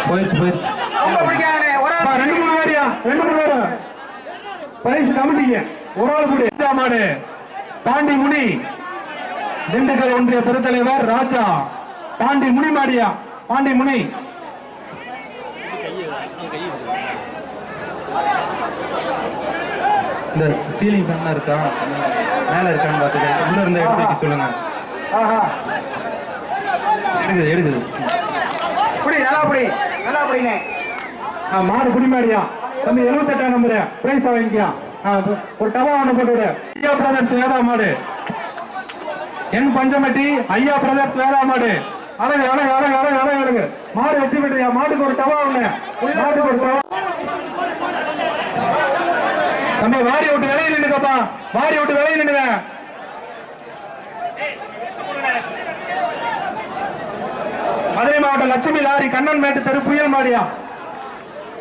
போயிடுச்சு போயிடுச்சு. ரெண்டு மூணு பேரியா, ரெண்டு மூணு பேரும் பரிசு கமிட்டிங்க. ஒரு ஆள் கூடி மாடு பாண்டி முனி, திண்டுக்கல் ஒன்றிய பெருத்தலைவர் ராஜா பாண்டி முனி மாடியா, பாண்டி முனி. இந்த சீலிங் ஃபேன் இருக்கா, மேல இருக்கான்னு பார்த்துக்க, உள்ள இருந்த எடுத்து சொல்லுங்க. எடுக்குது எடுக்குது. மாடு குடிமாடியா தம்பி, 78ஆம் நம்பரு பிரைஸ் வாங்கிக்கலாம். ஒரு டவா ஒண்ணு போட்டு விடு. ஐயா பிரதர்ஸ் வேதா மாடு, என் பஞ்சமட்டி ஐயா பிரதர்ஸ் வேதா மாடு. அழகு அழகு அழகு அழகு அழகு அழகு. மாடு வெட்டி விட்டுறியா, மாட்டுக்கு ஒரு டவா ஒண்ணு, மாட்டுக்கு ஒரு டவா. தம்பி வாரி விட்டு விலையில் நின்னுக்கப்பா, வாரி விட்டு விலையில் நின்னுங்க. மதுரை மாவட்டம் லட்சுமி லாரி கண்ணன் மேட்டு தெரு புயல் மாடியா,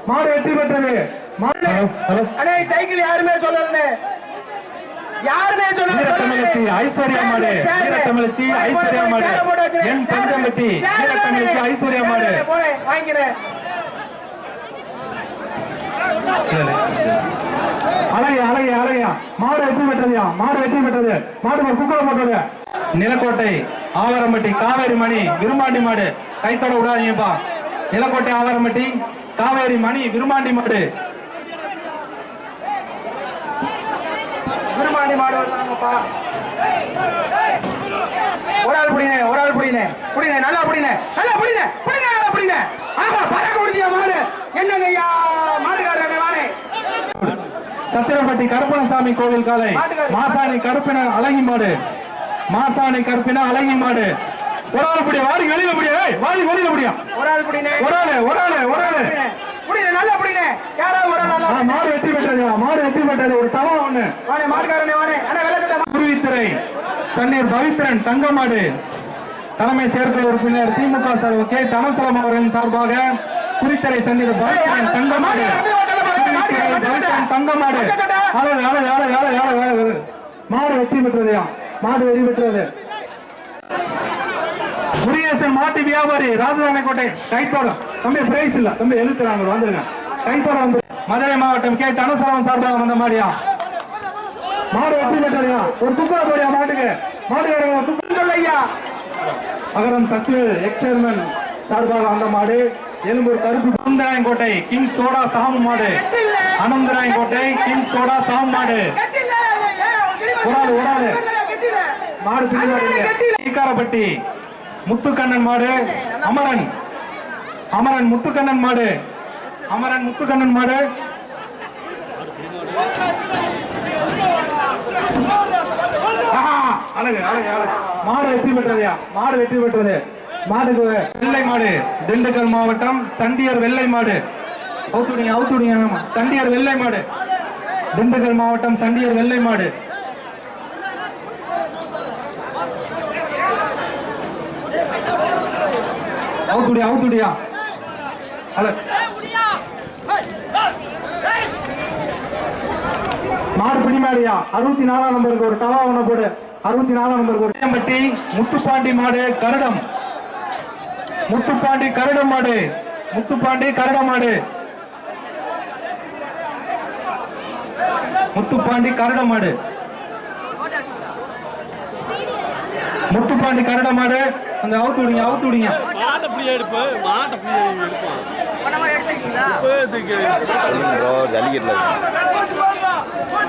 மாடு வெற்றி பெற்றது. சைக்கிள் யாருமே சொல்லல, யாருமே தமிழச்சி ஐஸ்வர்யா மாடு, தமிழச்சி ஐஸ்வர்யா மாடு, என் பஞ்சம்பட்டி தமிழச்சி ஐஸ்வர்யா மாடு. வாங்கிறேன். அழகியா அழகியா அழகியா. மாடு வெற்றி பெற்றதுயா, மாடு வெற்றி பெற்றது. மாடு குக்கரை போட்டது. நிலக்கோட்டை ஆவரம்பட்டி காவேரி மணி விரும்பாண்டி மாடு, கைத்தோட விடாதீங்கப்பா. நிலக்கோட்டை ஆவரம்பட்டி காவேரி மணி விரும்பாண்டி மாடு, விரும்பாண்டி மாடு வந்தாங்கப்பா. ஒரு ஆள் புடினே, ஒரு ஆள் புடினே, புடினே நல்லா புடினே, நல்லா புடினே, புடினே நல்லா புடினே. ஆமா பறக்க முடியா மாடு. என்னங்க ஐயா மாட்டுக்காரனே வானே. சத்திரப்பட்டி கருப்பணசாமி கோவில் காலை மாசாணி கருப்பின அழகி மாடு, மாசாணி கருப்பின அழகி மாடு. ஒரு ஆள் புடியா, வாரி வெளியில புடியா, வாரி வெளியில புடியா. ஒரு ஆள் புடினே, ஒரு ஆளு ஒரு ஆளு ஒரு ஆளு புடினே நல்லா புடினே. யாராவது ஒரு ஆள் நல்லா. மாடு வெற்றி பெற்றது, மாடு வெற்றி பெற்றது. ஒரு டவா ஒண்ணு. வானே மாட்டுக்காரனே வானே. அண்ணா வெள்ளக்கட்ட குருவித்துறை சன்னீர் பவித்ரன் தங்க மாடு. தலைமை செயற்குழு உறுப்பினர் திமுக சார்பு கே தனசலம் அவர்களின் சார்பாக குறித்துறை சன்னீர் பவித்ரன் தங்க மாடு, தங்க மாடு. அழகு அழகு அழகு அழகு அழகு அழகு. மாடு வெற்றி பெற்றதையா, மாடு வெற்றி பெற்றது. முருகேசன் மாட்டு வியாபாரி ராஜதானி கோட்டை கைத்தோட தம்பி பிரைஸ் இல்ல தம்பி, எழுத்துறாங்க வந்துருங்க. கைத்தோட வந்து மதுரை மாவட்டம் கே தனசலம் சார்பாக வந்த மாடியா, மாடு வெற்றி பெற்றதையா. ஒரு குக்கரை போடியா மாட்டுக்கு, மாடு ஐயா. அகரம் சக்தி எக்ஸ் சேர்மன் சார்பாக வந்த மாடு எழும்பூர் கருப்பு. அனந்தராயங்கோட்டை கிங் சோடா சாமு மாடு, அனந்தராயங்கோட்டை கிங் சோடா சாமு மாடு. ஒரு ஆளு மாடு பிடிக்காரப்பட்டி முத்துக்கண்ணன் மாடு, அமரன் அமரன் முத்துக்கண்ணன் மாடு, அமரன் முத்துக்கண்ணன் மாடு. அழகு அழகு அழகு. மாடு வெற்றி பெற்றதையா, மாடு வெற்றி பெற்றது. மாடுக்கு வெள்ளை மாடு திண்டுக்கல் மாவட்டம் சண்டியர் வெள்ளை மாடு. அவுத்துடிங்க அவுத்துடிங்க. சண்டியர் வெள்ளை மாடு, திண்டுக்கல் மாவட்டம் சண்டியர் வெள்ளை மாடு. அவுத்துடியா அவுத்துடியா. மாடு பிடிமாடியா. 64ஆம் நம்பருக்கு ஒரு டவா ஒண்ணு போடு. 64ஆம் நம்பருக்கு ஒரு பட்டி முத்துப்பாண்டி மாடு கருடம், முத்துப்பாண்டி கருடம் மாடு, முத்துப்பாண்டி கருட மாடு, முத்துப்பாண்டி கருட மாடு, முத்துப்பாண்டி கருட மாடு. அந்த அவுத்து விடுங்க அவுத்து விடுங்க.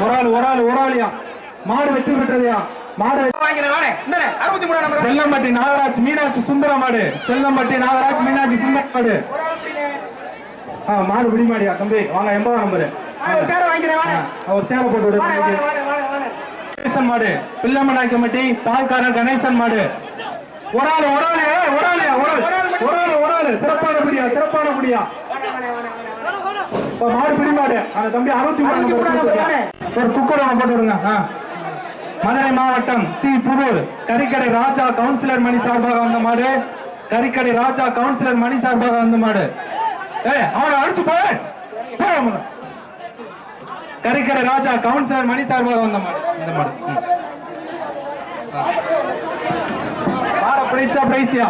ஒரு ஆள் ஒரு ஆள் ஒரு ஆளியா. மாடு வெற்றி பெற்றதையா, மாடு செல்லம்பட்டி நாகராஜ் மீனாட்சி சுந்தர மாடு, செல்லம்பட்டி நாகராஜ் மீனாட்சி சுந்தர மாடு. மாடு பிடிமாடியா தம்பி வாங்க. 80ஆம் நம்பரு அவர் சேர போட்டு விடு. கணேசன் மாடு பிள்ளமநாயக்கம்பட்டி பால்காரன் கணேசன் மாடு. ஒரு ஆளு ஒரு ஆளு ஒரு ஆளு ஒரு ஆளு ஒரு ஆளு. சிறப்பான முடியா சிறப்பான முடியா. மாடு பிடிமாடு அந்த தம்பி 63 ஒரு குக்கர் போட்டு விடுங்க. மதுரை மாவட்டம் சி புதூர் கரிக்கடை ராஜா கவுன்சிலர் மணி சார்பாக வந்த மாடு, கரிக்கடை ராஜா கவுன்சிலர் மணி சார்பாக வந்த மாடு. அவனை அடிச்சு போய் கரிக்கடை ராஜா கவுன்சிலர் மணி சார்பாக வந்த மாடு. இந்த மாடு மாட பிரைஸா பிரைஸியா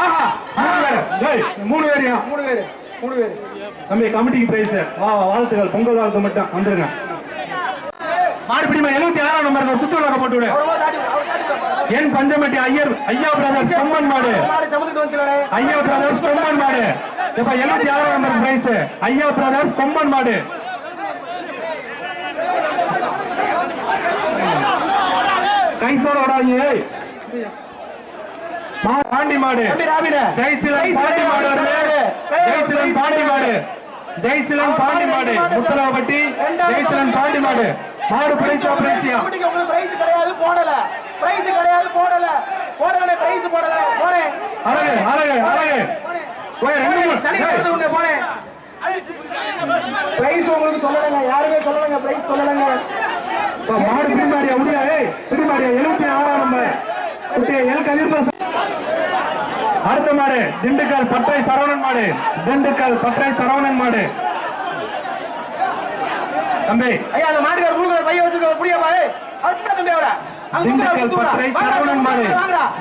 ஆஹா 3 பேர். டேய், 3 பேரியா? 3 பேர் தம்பி கமிட்டிக்கு பிரைஸ். வா வாழ்த்துக்கள், பொங்கல் வாழ்த்து மட்டும் வந்துருங்க. மாடு பிடிமா 76ஆம் நம்பருக்கு குத்துவிளக்க போட்டு விடு. என் பஞ்சமட்டி ஐயா பிரதர்ஸ் கொம்பன் மாடு. ஐயா பிரதர்ஸ் கொம்பன் மாடு. இப்ப 76ஆம் நம்பர் பிரைஸ் ஐயா பிரதர்ஸ் கொம்பன் மாடு. கைத்தோட ஓடாதீங்க. பாண்டி மாடு. ஜெய்சிலன் பாண்டி மாடு வருது. ஜெய்சிலன் பாண்டி மாடு. ஜெய்சிலன் பாண்டி மாடு. முத்தலாவட்டி ஜெய்சிலன் பாண்டி மாடு. மாடு பிரைஸா பிரைஸியா? பிரைஸ் கிடையாது, போடல. பிரைஸ் கிடையாது, போடல. போடல, பிரைஸ் போடல. போறேன். அழகு அழகு அழகு. ஓய் ரெண்டு தலையில உன்னை போறேன். பிரைஸ் உங்களுக்கு சொல்லலங்க, யாருமே சொல்லலங்க, பிரைஸ் சொல்லலங்க. மாடு பிடிமாடியா முடியா? ஏய் பிடிமாடியா 76ஆம் நம்பர் குட்டி எல் கதிர்பாஸ். அடுத்த மாடு திண்டுக்கல் பட்டை சரவணன் மாடு. திண்டுக்கல் பட்டை சரவணன் மாடு. தம்பி ஐயா அந்த மாட்டுக்கார புழுக்க பைய வச்சுக்க புடியப்பா. ஏய் அட தம்பி அவரா. திண்டுக்கல் பட்டை சரவணன் மாடு.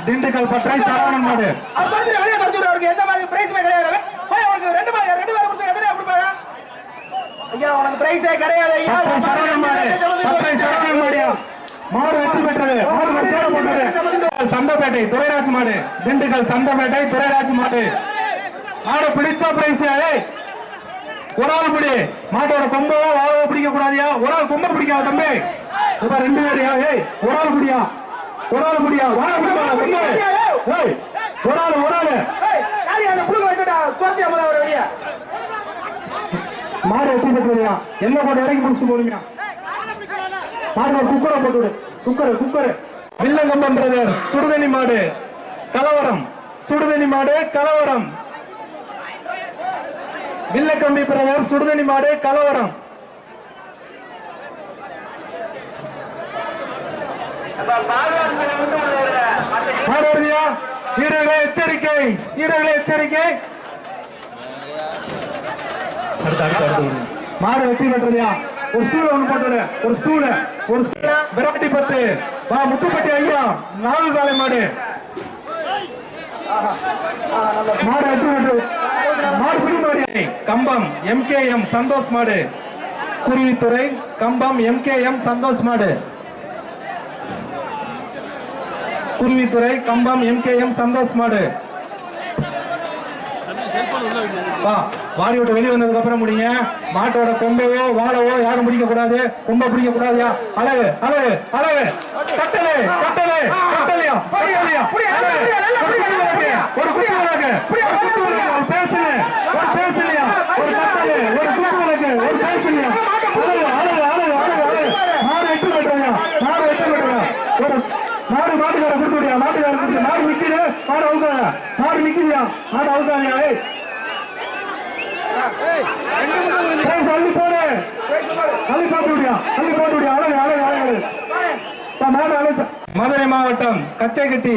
திண்டுக்கல் பட்டை சரவணன் மாடு. அது வந்து வெளிய தரச்சு அவருக்கு எந்த மாதிரி பிரைஸ்மே கிடையாது. போய் அவருக்கு ரெண்டு பேர் கொடுத்து எதனை அப்படி போறா? ஐயா உனக்கு பிரைஸே கிடையாது ஐயா. பட்டை சரவணன் மாடு. பட்டை சரவணன் மாடியா? மாடு வெற்றி பெற்றது. மாடு வெற்றி போட்டது. சந்தப்பேட்டை துரைராஜ் மாடு. திண்டுக்கல் சந்தப்பேட்டை துரைராஜ் மாடு. மாடு பிடிச்சா பிரைஸ். ஏய் ஒரு ஆள் பிடி. மாட்டோட கொம்போ வாழவோ பிடிக்க கூடாதியா? ஒரு ஆள் கொம்ப பிடிக்காத தம்பி. இப்ப 2 பேரியா? ஏய் ஒரு ஆள் பிடியா? ஒரு ஆள் பிடியா? வாழ பிடிக்காத. ஏய் ஒரு ஆள் ஒரு ஆள். ஏய் யாரி அந்த புழுக்க வச்சுடா தோர்த்தியா முதல்ல வர வெளிய. மாடு வெற்றி பெற்றதுயா. என்ன போட்டு இறங்கி முடிச்சு போடுங்க. மாடு குக்கரை போட்டு விடு. குக்கர் வில்லங்கம்பம் பிரதர் சுடுதண்ணி மாடு கலவரம். சுடுதண்ணி மாடு கலவரம். வில்லக்கம்பி பிரதர் சுடுதண்ணி மாடு கலவரம். மாடு வருதியா? வீரர்களே எச்சரிக்கை, வீரர்களே எச்சரிக்கை. மாடு வெற்றி பெற்றதையா? ஒரு ஸ்டூல் ஒண்ணு போட்டு ஒரு ஸ்டூல் விராட்டி 10 வா முத்துப்பட்டி ஐயா 4 காலை மாடு. மாடு வெற்றி பெற்றது. மாடு பிடி மாடு. கம்பம் MKM சந்தோஷ் மாடு. குருவித்துறை கம்பம் MKM சந்தோஷ் மாடு. குருவித்துறை கம்பம் MKM சந்தோஷ் மாடு. வா வாடி விட்டு வெளியே வந்ததுக்கு அப்புறம் முடிங்க. மாட்டோட கொம்பவோ வாழவோ யாரும் பிடிக்க கூடாது. கொம்ப பிடிக்க கூடாதியா? அழகு அழகு அழகு. கட்டளை கட்டளை கட்டளையா கட்டளையா? ஒரு குட்டி விளக்கு ஒரு பேசுங்க. ஒரு பேசலையா? ஒரு கட்டளை ஒரு குட்டி விளக்கு ஒரு பேசலையா? அழகு அழகு அழகு அழகு அழகு. மாடு வெற்றி பெற்றா? மாடு வெற்றி பெற்றா? ஒரு மாடு மாட்டுக்கார கொடுத்து விடியா? மாட்டுக்கார கொடுத்து மாடு நிக்குது. மாடு அவுக்காத. மாடு நிக்குதியா? மாடு அவுக்காதியா? அள்ளி போடு. அள்ளி போட்டு விடியா? அள்ளி போட்டு விடியா? அழகு அழகு அழகு. மாடு அழைச்ச மதுரை மாவட்டம் கச்சைக்கட்டி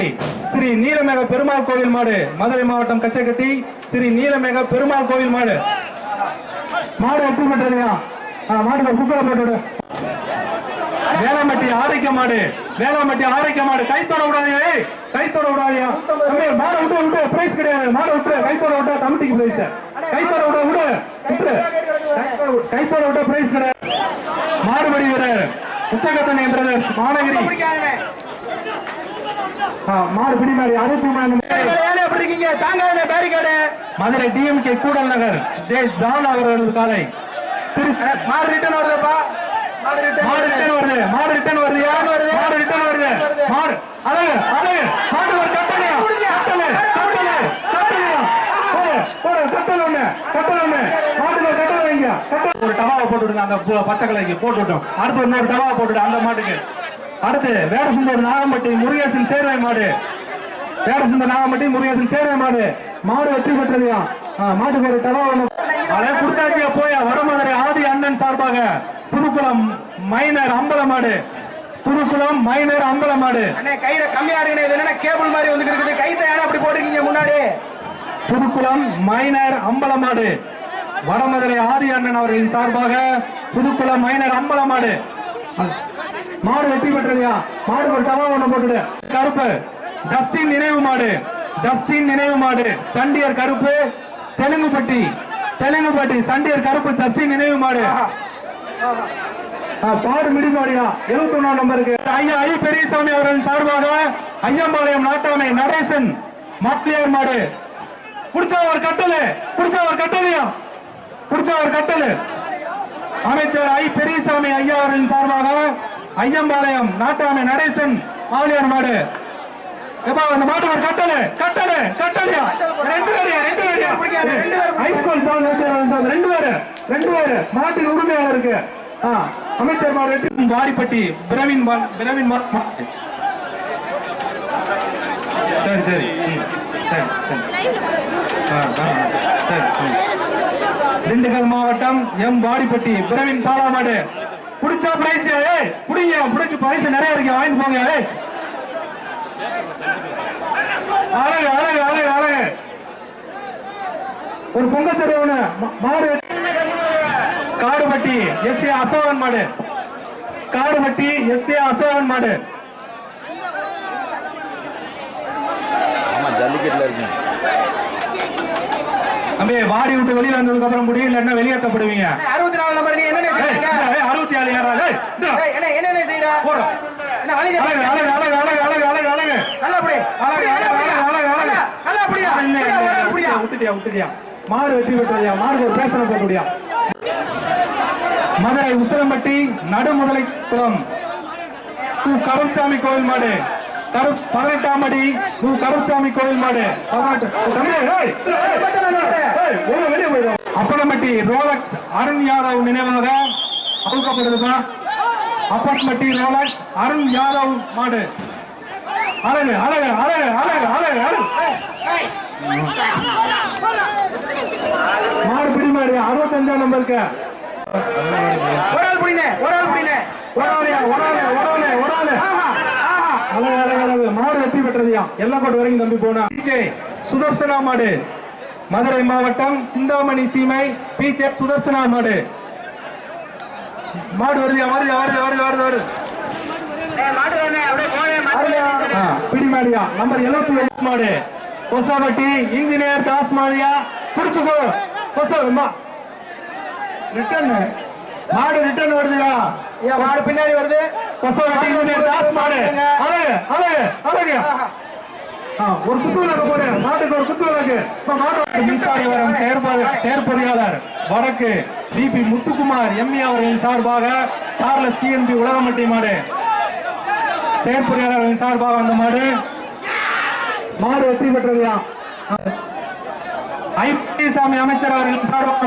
ஸ்ரீ நீலமேக பெருமாள் கோவில் மாடு. மதுரை மாவட்டம் கச்சைக்கட்டி ஸ்ரீ நீலமேக பெருமாள் கோவில் மாடு. மாடு வெற்றி பெற்றதையா? மாடு குக்கரை போட்டு. வேளாமட்டி ஆரோக்கிய மாடு. வேளாமட்டி ஆரோக்கிய மாடு. கைத்தோட விடாதீங்க. கைத்தோட விடாதீங்க. மாடு விட்டு விட்டு பிரைஸ் கிடையாது. மாடு விட்டு கைத்தோட விட்டா கமிட்டிக்கு பிரைஸ். கைத்தோட விட விடு விட்டு கைத்தோட விட்டா பிரைஸ் கிடையாது. மாடுபடி வீரர் உச்சகத்தனை பிரதர்ஸ் மாநகரி. மாடு பிடி மாடி 63 இருக்கீங்க தாங்க பேரிகார்டு. மதுரை DMK கூடல் நகர் ஜெய் ஜான் அவர்களது காலை. மாடு ரிட்டர்ன் வருதுப்பா. மாடு ரிட்டர்ன் வருது. மாடு ரிட்டர்ன் வருது. யார் வருது? மாடு ரிட்டர்ன் வருது. மாடு அழகு அழகு. மாடு ஒரு கட்டளையா? கட்டளை கட்டளை கட்டளையா? ஒரு கட்டளை ஒண்ணு கட்டளை ஒண்ணு. மாட்டுக்கு ஒரு கட்டளை வைங்க. ஒரு டவாவை போட்டு விடுங்க. அந்த பச்சை கலைக்கு போட்டு விட்டோம். அடுத்து இன்னொரு டவாவை போட்டுடு அந்த மாட்டுக்கு. அடுத்து வேடசுந்தர் நாகம்பட்டி முருகேசன் சேர்வை மாடு. வேடசுந்தர் நாகம்பட்டி முருகேசன் சேர்வை மாடு. மாடு வெற்றி பெற்றதையா? மாட்டுக்கு ஒரு டவா ஒண்ணு அதை குடுத்தாச்சியா? போயா வடமதுரை ஆதி அண்ணன் சார்பாக புதுக்குளம் மைனர் அம்பல மாடு. புதுக்குளம் மைனர் அம்பல மாடு. கையில கம்மியா இருக்கு. இது என்ன கேபிள் மாதிரி வந்து இருக்குது? கைத்தை அப்படி போட்டுருக்கீங்க முன்னாடி. புதுக்குளம் மைனர் அம்பல மாடு. வடமதுரை ஆதி அண்ணன் அவர்களின் சார்பாக புதுக்குளம் மைனர் அம்பல மாடு. மாடு வெற்றி பெற்றதையா? மாடு ஒரு டவா ஒண்ணு போட்டுடு. கருப்பு ஜஸ்டின் நினைவு மாடு. ஜஸ்டின் நினைவு மாடு சண்டியர் கருப்பு தெலுங்குப்பட்டி சண்டியர் கருப்பு ஜஸ்டின் நினைவு மாடு. பாடு மிடிமாடியா 71 நம்பருக்கு ஐயா ஐ பெரியசாமி அவர்கள் சார்பாக ஐயம்பாளையம் நாட்டாமை நடேசன் மாப்பிள்ளையார் மாடு. புடிச்சா ஒரு கட்டலு அமைச்சர் ஐ பெரியசாமி ஐயா அவர்களின் சார்பாக ஐயம்பாளையம் நாட்டாமை நடேசன் மாப்பிள்ளையார் மாடு. அந்த மாட்டு ஒரு கட்டலையா ரெண்டு பேரு மாட்டின் உரிமையாளருக்கு அமைச்சர் மாடு வாடிப்பட்டி பிரவீன் சரி சரி திண்டுக்கல் மாவட்டம் எம் வாடிப்பட்டி பிரவீன் பாலாமாடு. புடிச்சா பிரைஸ் புடிச்சு பரிசு நிறைய இருக்கு வாங்கிட்டு போங்க. அழகு ஒரு பொங்கல் தருவன மாடு. காடுபட்டி எஸ் ஏ அசோகன் மாடு. ஜல்லிக்கட்டுல இருக்கு தம்பி வாடி விட்டு வெளியில வந்ததுக்கு அப்புறம் முடியும் இல்லன்னா வெளியேற்றப்படுவீங்க. 64 நம்பர் நீங்க என்ன செய்றீங்க? 64 யாரா என்ன செய்றா? என்ன வலி விட்டுட்டியா மாடு வெற்றி பெற்றதையா மாடு ஒரு பேசன போடியா. மதுரை உசிலம்பட்டி நடுமுதலைக்குளம் கருப்சாமி கோவில் மாடு 18ஆம் அடி கருப்சாமி கோவில் மாடு 18. அப்பளம்பட்டி ரோலக்ஸ் அருண் யாதவ் நினைவாக அவுக்கப்படுதுப்பா. அப்பளம்பட்டி ரோலக்ஸ் அருண் யாதவ் மாடு. அழகு மாடு பிடி மாடு 65ஆம் நம்பருக்கு மாடு வெற்றி பெற்றதையா எல்லா கோட்டு வரைக்கும் தம்பி போனா. சுதர்சனா மாடு மதுரை மாவட்டம் சிந்தாமணி சீமை பி.கே. சுதர்சனா மாடு வருது பிடிமாடியா நம்பர் 75 மாடு கொசாபட்டி இன்ஜினியர் தாஸ் மாடியா. புடிச்சுக்கோ மாடு ரிட்டர்ன் வருதுயா. மாடு பின்னாடி வருது. கொசாபட்டி இன்ஜினியர் தாஸ் மாடு. அழகு ஒரு குத்து விளக்கு போறேன் மாட்டுக்கு ஒரு குத்து விளக்கு. மின்சார வரம் செயற்பொறியாளர் வடக்கு டிபி முத்துக்குமார் எம்ஏ அவர்களின் சார்பாக சார்லஸ் டிஎன்பி உலகமட்டி மாடு செயற்பொறியாளர்களின் சார்பாக அந்த மாடு வெற்றி பெற்றதையா. ஐ பெரியசாமி அமைச்சர் அவர்களின் சார்பாக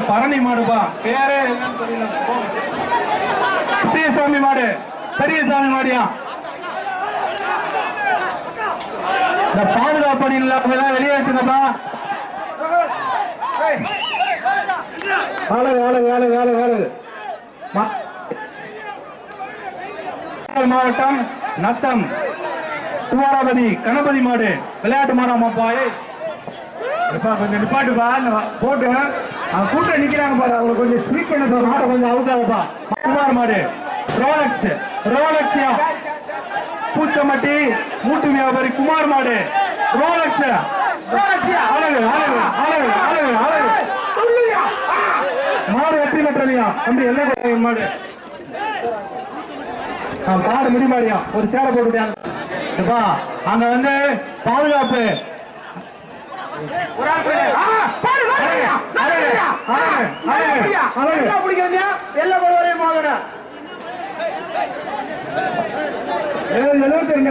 பரணி மாடுபா பேரே பெரியசாமி மாடியா. இந்த பாதுகாப்பு பணி இல்லாம வெளியேற்றுங்கப்பா. மாவட்டம் நத்தம் துவாராபதி கணபதி மாடு விளையாட்டு மாடாமாப்பா. கொஞ்சம் நிப்பாட்டுப்பா போட்டு கூட்டம் நிக்கிறாங்க பாரு அவங்க கொஞ்சம் ஸ்பீட் பண்ண மாடை கொஞ்சம் அவுக்காதப்பா. குமார் மாடு ரோலக்ஸியா பூச்சமட்டி மூட்டு வியாபாரி குமார் மாடு ரோலக்ஸ் மாடு வெற்றி பெற்றதையா தம்பி எல்லாம் மாடு பாடு முடிமாடியா ஒரு சேரை போட்டுட்டியா அங்க வந்து பாதுகாப்பு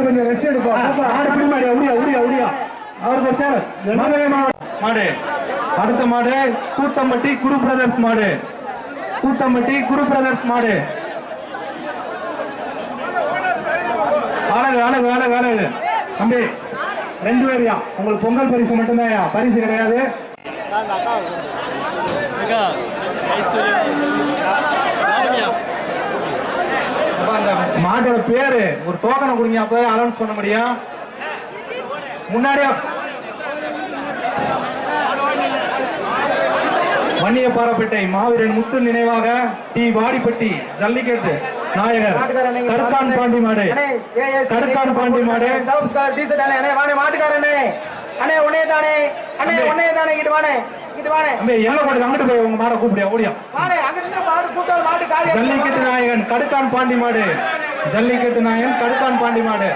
கொஞ்சம் ரெஸ்ட் எடுப்பா. அவருக்கு ஒரு சேர் மாடு. அடுத்த மாடு கூட்டம்பட்டி குரு பிரதர்ஸ் மாடு. அழகு தம்பி 2 பேரையா உங்களுக்கு பொங்கல் பரிசு மட்டும்தான் பரிசு கிடையாது. மாட்டோட பேரு ஒரு டோக்கனை கொடுங்க அப்பதான் அனௌன்ஸ் பண்ண முடியும். முன்னாடியே வன்னியப்பாறைப்பேட்டை மாவீரன் முத்து நினைவாக டி வாடிப்பட்டி ஜல்லிக்கட்டு நாயகர் கருக்கான் பாண்டி மாடு கருக்கான் பாண்டி மாடு மாட்டுக்காரனே அண்ணே உன்னே தானே அண்ணே உன்னே தானே இங்கிட்டு வானே இங்கிட்டு வானே எல்ல போட்டு அங்கிட்டு போய் உங்க மாடை கூப்பிடியா ஓடியா வானே அங்கிட்டு மாடு கூட்டால் மாட்டு காலி ஜல்லிக்கட்டு நாயகன் கடுக்கான் பாண்டி மாடு ஜல்லிக்கட்டு நாயகன் கடுக்கான் பாண்டி மாடு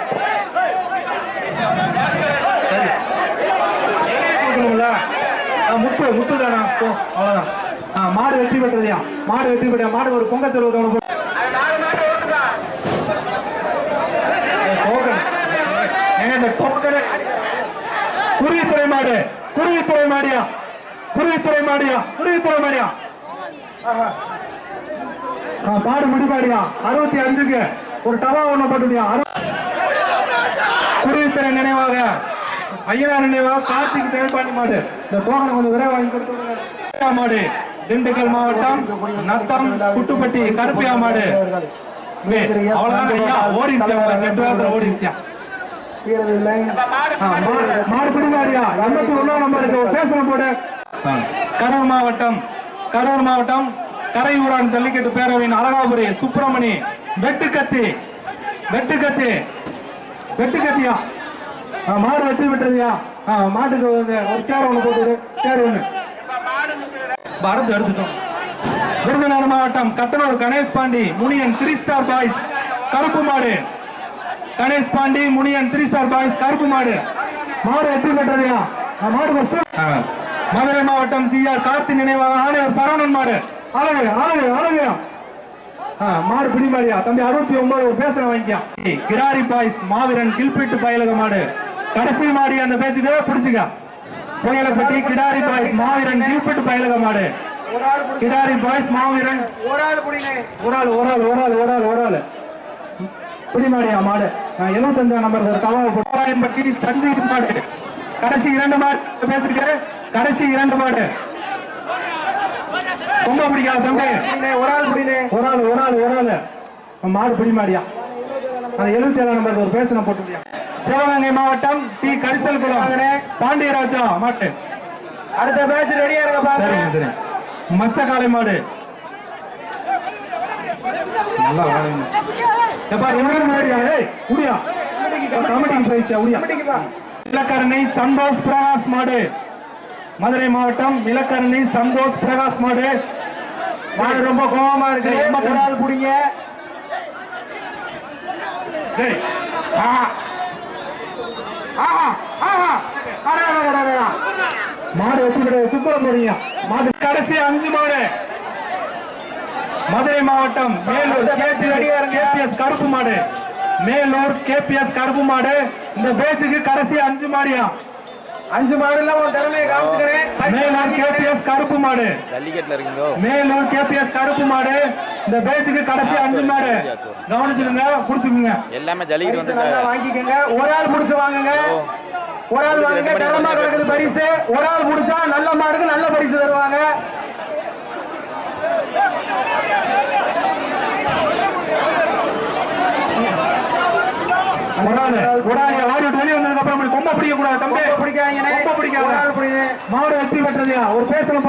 சரி முத்து முத்து தானா அவ்வளவுதான் மாடு வெற்றி பெற்றதையா மாடு வெற்றி பெற்ற மாடு ஒரு பொங்கல் செல்வதோட இந்த டோக்கன் குருவித்துறை மாடு குருவித்துறை மாடியா குருவித்துறை மாடியா குருவித்துறை மாடியா பாடு முடிபாடியா 65க்கு ஒரு டவா ஒண்ணு போட்டுடியா குருவித்துறை நினைவாக ஐயனார் நினைவாக கார்த்திக் தேவைப்பாண்டி மாடு இந்த டோக்கன் கொஞ்சம் விரைவாக வாங்கி கொடுத்து மாடு திண்டுக்கல் மாவட்டம் நத்தம் குட்டுப்பட்டி கருப்பியா மாடு அவ்வளவுதான் ஐயா ஓடிடுச்சு ஓடிடுச்சா மாடு பிடிமாடியா 81 நம்பருக்கு பேசணும் போடு கரூர் மாவட்டம் கரையூரான் ஜல்லிக்கட்டு பேரவையின் அழகாபுரி சுப்பிரமணி வெட்டுக்கத்தியா மாடு வெற்றி பெற்றதியா மாட்டுக்கு ஒரு சேர் ஒண்ணு போட்டு சேர் ஒண்ணு பரத்து எடுத்துட்டோம் விருதுநகர் மாவட்டம் கட்டனூர் கணேஷ் பாண்டி முனியன் 3 ஸ்டார் பாய்ஸ் கருப்பு மாடு கணேஷ் பாண்டி முனியன் 3 ஸ்டார் பாய்ஸ் கருப்பு மாடு வெற்றி பெற்றதையா மாடு மதுரை மாவட்டம் ஜிஆர் கார்த்தி நினைவாக ஆணையர் சரவணன் மாடு அழகு மாடு பிடிமாடியா தம்பி 69 பேச வாங்கியா கிராரி பாய்ஸ் மாவீரன் கில்பிட்டு பயலக மாடு கடைசி மாடி அந்த பேச்சுக்கு பிடிச்சுக்க புயலப்பட்டி கிடாரி பாய்ஸ் மாவீரன் கில்பிட்டு பயலக மாடு கிடாரி பாய்ஸ் மாவீரன் ஒரு ஆள் புடிமாடியா மாடு 75 நம்பர் கவாயப்பட்டி சஞ்சீவ் மாடு கடைசி 2 மாடு பேசிருக்க கடைசி 2 மாடு ரொம்ப பிடிக்காத தம்பி ஒரு ஆள் மாடு பிடிமாடியா 77 நம்பர் ஒரு பேசணும் போட்டுடியா சிவகங்கை மாவட்டம் டி கரிசல் குளம் பாண்டியராஜா மாட்டு அடுத்த பேட்ச் ரெடியா இருக்க சரி மச்சக்காலை மாடு நல்லா இலக்கரணை சந்தோஷ் பிரகாஷ் மாடு மதுரை மாவட்டம் இலக்கரணை சந்தோஷ் பிரகாஷ் மாடு ரொம்ப கோபமா இருக்கு ஒரு ஆள் பிடிங்க மாடு வச்சு சுப்பிரமணியா மாடு கடைசி 5 மாடு மதுரை மாவட்டம் மேலூர் கேபிஎஸ் கருப்பு மாடு மேலூர் கேபிஎஸ் கருப்பு மாடு இந்த பேச்சுக்கு கடைசி 5 மாடியா 5 மாடுல ஒரு திறமையை காமிச்சுக்கிறேன் மேலூர் கேபிஎஸ் கருப்பு மாடு ஜல்லிக்கட்டுல இருக்கீங்க மேலூர் கேபிஎஸ் கருப்பு மாடு இந்த பேச்சுக்கு கடைசி 5 மாடு கவனிச்சுக்கோங்க புடிச்சுக்கோங்க எல்லாமே ஜல்லிக்கட்டு வந்து வாங்கிக்கோங்க ஒரு ஆள் புடிச்சு வாங்குங்க ஒரு ஆள் வாங்குங்க தரமா கிடக்குது பரிசு ஒரு ஆள் புடிச்சா நல்ல மாடுக்கு நல்ல பரிசு தருவாங்க வெளியே வந்ததுக்கு அப்புறம் கொம்ப பிடிக்க கூடாது தம்பி பிடிக்காதீங்க மாடு வெற்றி பெற்றதையா ஒரு பேசணும்